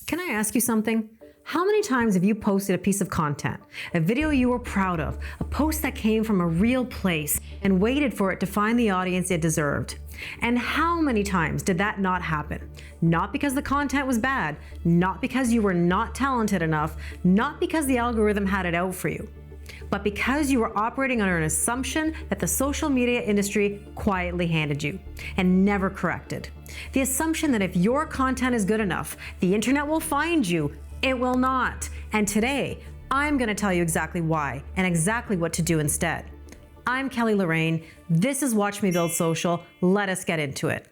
Can I ask you something? How many times have you posted a piece of content, a video you were proud of, a post that came from a real place and waited for it to find the audience it deserved? And how many times did that not happen? Not because the content was bad, not because you were not talented enough, not because the algorithm had it out for you, but because you were operating under an assumption that the social media industry quietly handed you and never corrected. The assumption that if your content is good enough, the internet will find you. It will not. And today, I'm going to tell you exactly why and exactly what to do instead. I'm Kelly Lorraine. This is Watch Me Build Social. Let us get into it.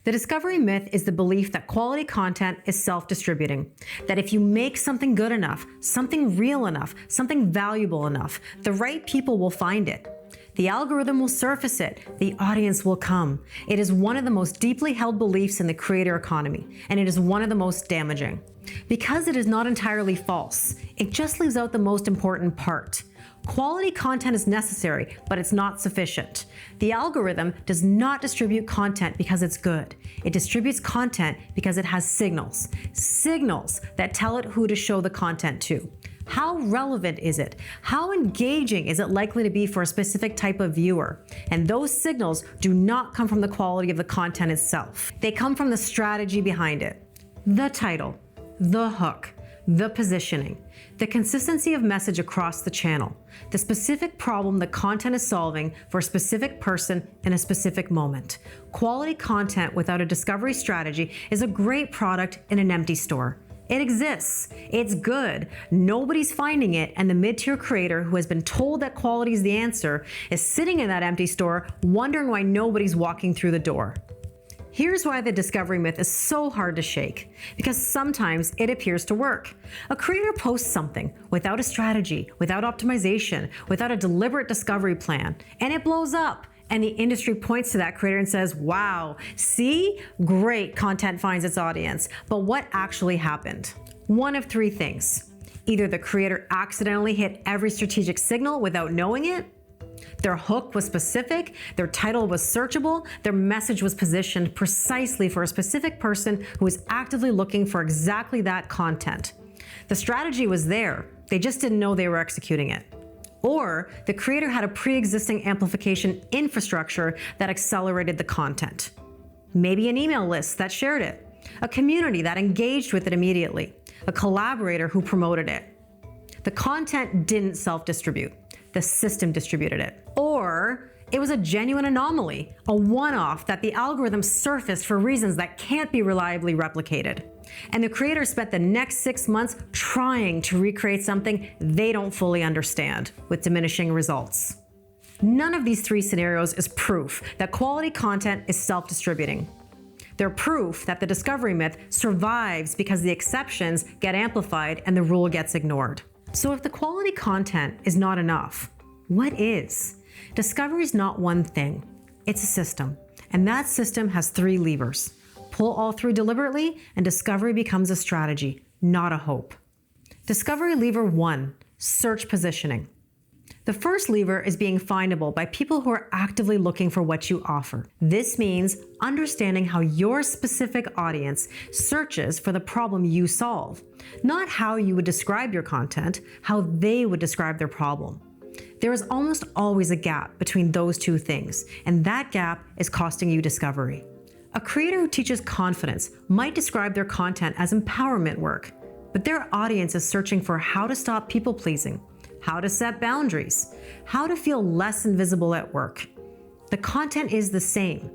The discovery myth is the belief that quality content is self-distributing, that if you make something good enough, something real enough, something valuable enough, the right people will find it. The algorithm will surface it, the audience will come. It is one of the most deeply held beliefs in the creator economy, and it is one of the most damaging. Because it is not entirely false, it just leaves out the most important part. Quality content is necessary, but it's not sufficient. The algorithm does not distribute content because it's good. It distributes content because it has signals. Signals that tell it who to show the content to. How relevant is it? How engaging is it likely to be for a specific type of viewer? And those signals do not come from the quality of the content itself. They come from the strategy behind it. The title, the hook, the positioning, the consistency of message across the channel, the specific problem the content is solving for a specific person in a specific moment. Quality content without a discovery strategy is a great product in an empty store. It exists. It's good. Nobody's finding it, and the mid-tier creator who has been told that quality is the answer is sitting in that empty store wondering why nobody's walking through the door. Here's why the discovery myth is so hard to shake, because sometimes it appears to work. A creator posts something without a strategy, without optimization, without a deliberate discovery plan, and it blows up. And the industry points to that creator and says, wow, see? Great content finds its audience. But what actually happened? One of three things. Either the creator accidentally hit every strategic signal without knowing it, their hook was specific, their title was searchable, their message was positioned precisely for a specific person who is actively looking for exactly that content. The strategy was there, they just didn't know they were executing it. Or the creator had a pre-existing amplification infrastructure that accelerated the content. Maybe an email list that shared it, a community that engaged with it immediately, a collaborator who promoted it. The content didn't self-distribute. The system distributed it. Or it was a genuine anomaly, a one-off that the algorithm surfaced for reasons that can't be reliably replicated. And the creator spent the next 6 months trying to recreate something they don't fully understand, with diminishing results. None of these three scenarios is proof that quality content is self-distributing. They're proof that the discovery myth survives because the exceptions get amplified and the rule gets ignored. So if the quality content is not enough, what is? Discovery is not one thing, it's a system. And that system has three levers. Pull all three deliberately, and discovery becomes a strategy, not a hope. Discovery lever 1, search positioning. The first lever is being findable by people who are actively looking for what you offer. This means understanding how your specific audience searches for the problem you solve, not how you would describe your content, how they would describe their problem. There is almost always a gap between those two things, and that gap is costing you discovery. A creator who teaches confidence might describe their content as empowerment work, but their audience is searching for how to stop people-pleasing, how to set boundaries, how to feel less invisible at work. The content is the same.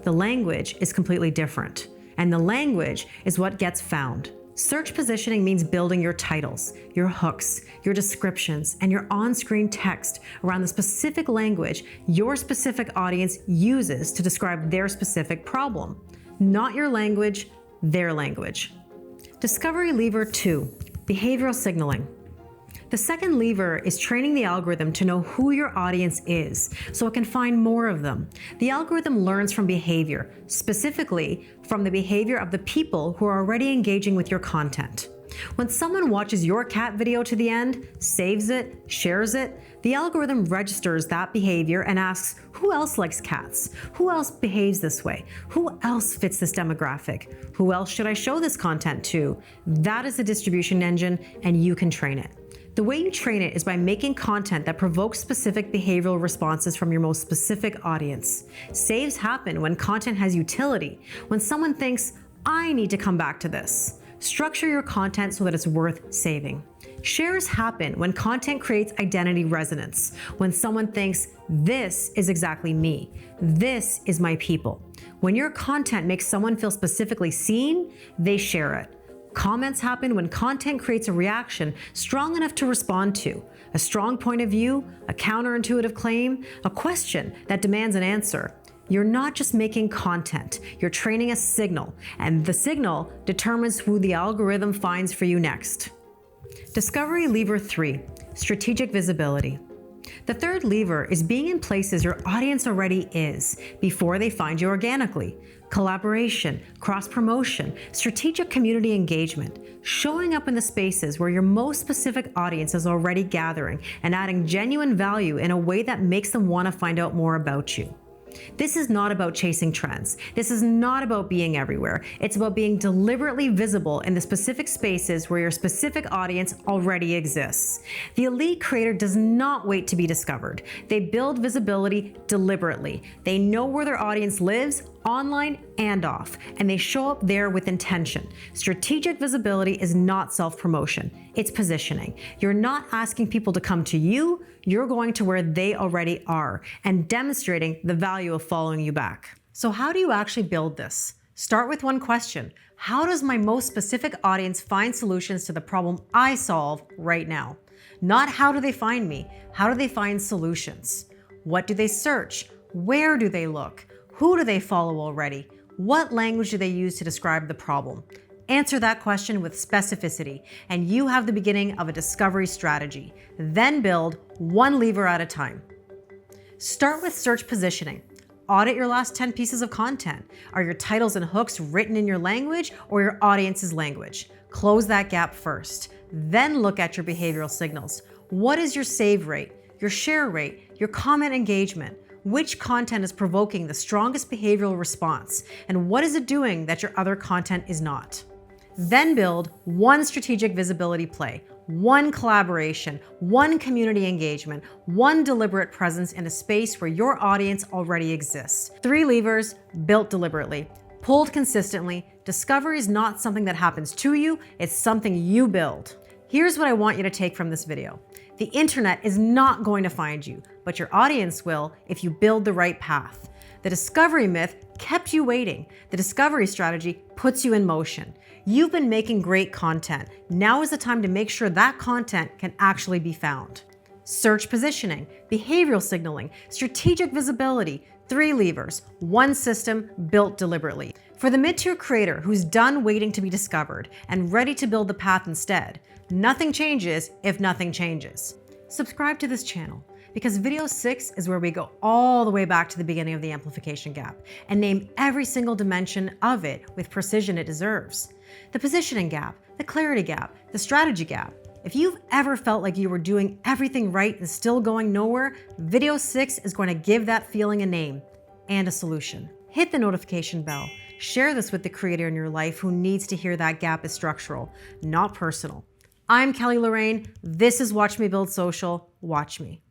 The language is completely different, and the language is what gets found. Search positioning means building your titles, your hooks, your descriptions, and your on-screen text around the specific language your specific audience uses to describe their specific problem. Not your language, their language. Discovery lever 2, behavioral signaling. The second lever is training the algorithm to know who your audience is, so it can find more of them. The algorithm learns from behavior, specifically from the behavior of the people who are already engaging with your content. When someone watches your cat video to the end, saves it, shares it, the algorithm registers that behavior and asks, who else likes cats? Who else behaves this way? Who else fits this demographic? Who else should I show this content to? That is the distribution engine, and you can train it. The way you train it is by making content that provokes specific behavioral responses from your most specific audience. Saves happen when content has utility, when someone thinks, I need to come back to this. Structure your content so that it's worth saving. Shares happen when content creates identity resonance, when someone thinks, this is exactly me, this is my people. When your content makes someone feel specifically seen, they share it. Comments happen when content creates a reaction strong enough to respond to, a strong point of view, a counterintuitive claim, a question that demands an answer. You're not just making content, you're training a signal, and the signal determines who the algorithm finds for you next. Discovery lever 3, strategic visibility. The third lever is being in places your audience already is before they find you organically. Collaboration, cross-promotion, strategic community engagement, showing up in the spaces where your most specific audience is already gathering and adding genuine value in a way that makes them want to find out more about you. This is not about chasing trends. This is not about being everywhere. It's about being deliberately visible in the specific spaces where your specific audience already exists. The elite creator does not wait to be discovered. They build visibility deliberately. They know where their audience lives, online and off, and they show up there with intention. Strategic visibility is not self-promotion, it's positioning. You're not asking people to come to you, you're going to where they already are and demonstrating the value of following you back. So how do you actually build this? Start with one question. How does my most specific audience find solutions to the problem I solve right now? Not how do they find me, how do they find solutions? What do they search? Where do they look? Who do they follow already? What language do they use to describe the problem? Answer that question with specificity, and you have the beginning of a discovery strategy. Then build one lever at a time. Start with search positioning. Audit your last 10 pieces of content. Are your titles and hooks written in your language or your audience's language? Close that gap first. Then look at your behavioral signals. What is your save rate, your share rate, your comment engagement? Which content is provoking the strongest behavioral response, and what is it doing that your other content is not? Then build one strategic visibility play, one collaboration, one community engagement, one deliberate presence in a space where your audience already exists. 3 levers built deliberately, pulled consistently. Discovery is not something that happens to you, it's something you build. Here's what I want you to take from this video. The internet is not going to find you, but your audience will if you build the right path. The discovery myth kept you waiting. The discovery strategy puts you in motion. You've been making great content. Now is the time to make sure that content can actually be found. Search positioning, behavioral signaling, strategic visibility, 3 levers, one system built deliberately. For the mid-tier creator who's done waiting to be discovered and ready to build the path instead, nothing changes if nothing changes. Subscribe to this channel because video 6 is where we go all the way back to the beginning of the amplification gap and name every single dimension of it with precision it deserves. The positioning gap, the clarity gap, the strategy gap. If you've ever felt like you were doing everything right and still going nowhere, video 6 is going to give that feeling a name and a solution. Hit the notification bell. Share this with the creator in your life who needs to hear that gap is structural, not personal. I'm Kelly Lorraine. This is Watch Me Build Social. Watch me.